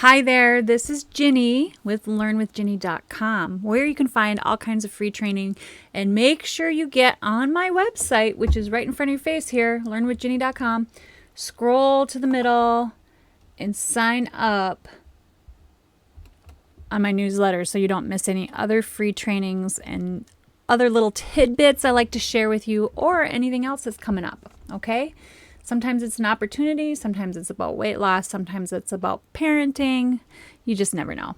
Hi there, this is Ginny with LearnWithGinny.com, where you can find all kinds of free training. And make sure you get on my website, which is right in front of your face here, LearnWithGinny.com. Scroll to the middle and sign up on my newsletter so you don't miss any other free trainings and other little tidbits I like to share with you, or anything else that's coming up, okay? Sometimes it's an opportunity, sometimes it's about weight loss, sometimes it's about parenting. You just never know.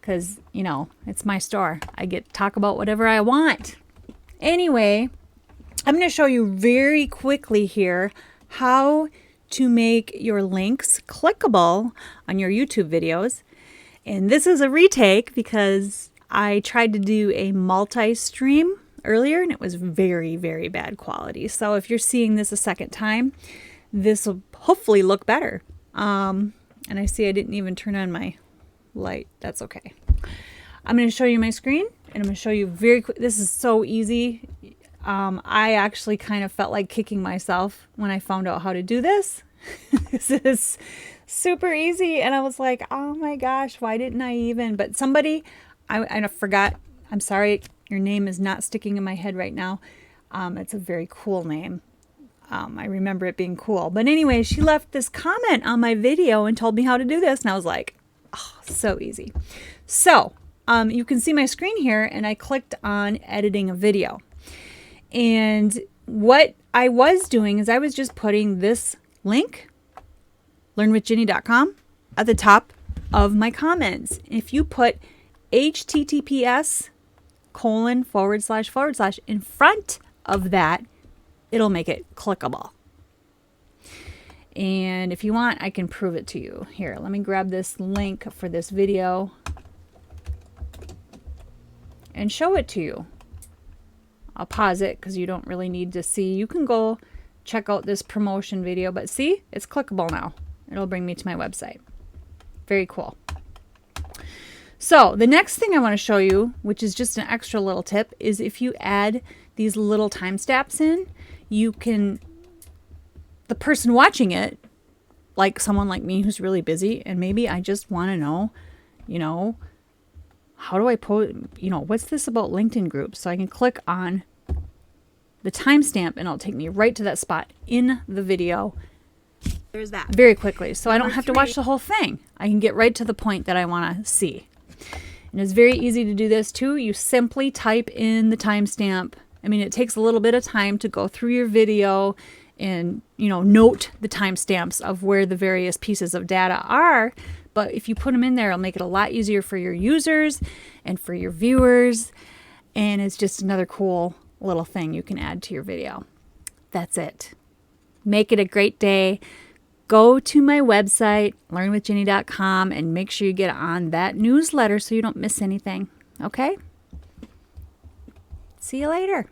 Because, you know, it's my store. I get to talk about whatever I want. Anyway, I'm going to show you very quickly here how to make your links clickable on your YouTube videos. And this is a retake because I tried to do a multi-stream earlier and it was very, very bad quality. So if you're seeing this a second time, this will hopefully look better. And I see I didn't even turn on my light. That's okay. I'm going to show you my screen and I'm going to show you very quick. This is so easy. I actually kind of felt like kicking myself when I found out how to do this. This is super easy. And I was like, oh my gosh, why didn't I even? But somebody, I forgot. I'm sorry. Your name is not sticking in my head right now. It's a very cool name. I remember it being cool. But anyway, she left this comment on my video and told me how to do this. And I was like, oh, so easy. So you can see my screen here and I clicked on editing a video. And what I was doing is I was just putting this link, LearnWithGinny.com, at the top of my comments. If you put HTTPS:// in front of that, it'll make it clickable. And if you want, I can prove it to you. Here, let me grab this link for this video and show it to you. I'll pause it because you don't really need to see. You can go check out this promotion video, but see, it's clickable now. It'll bring me to my website. Very cool. So the next thing I want to show you, which is just an extra little tip, is if you add these little timestamps in, you can, the person watching it, like someone like me who's really busy, and maybe I just want to know, you know, how do I post, you know, what's this about LinkedIn groups? So I can click on the timestamp and it'll take me right to that spot in the video. There's that. Very quickly. So I don't have to watch the whole thing. I can get right to the point that I want to see. And it's very easy to do this too. You simply type in the timestamp. I mean, it takes a little bit of time to go through your video and, you know, note the timestamps of where the various pieces of data are. But if you put them in there, it'll make it a lot easier for your users and for your viewers. And it's just another cool little thing you can add to your video. That's it. Make it a great day. Go to my website, LearnWithGinny.com, and make sure you get on that newsletter so you don't miss anything. Okay? See you later.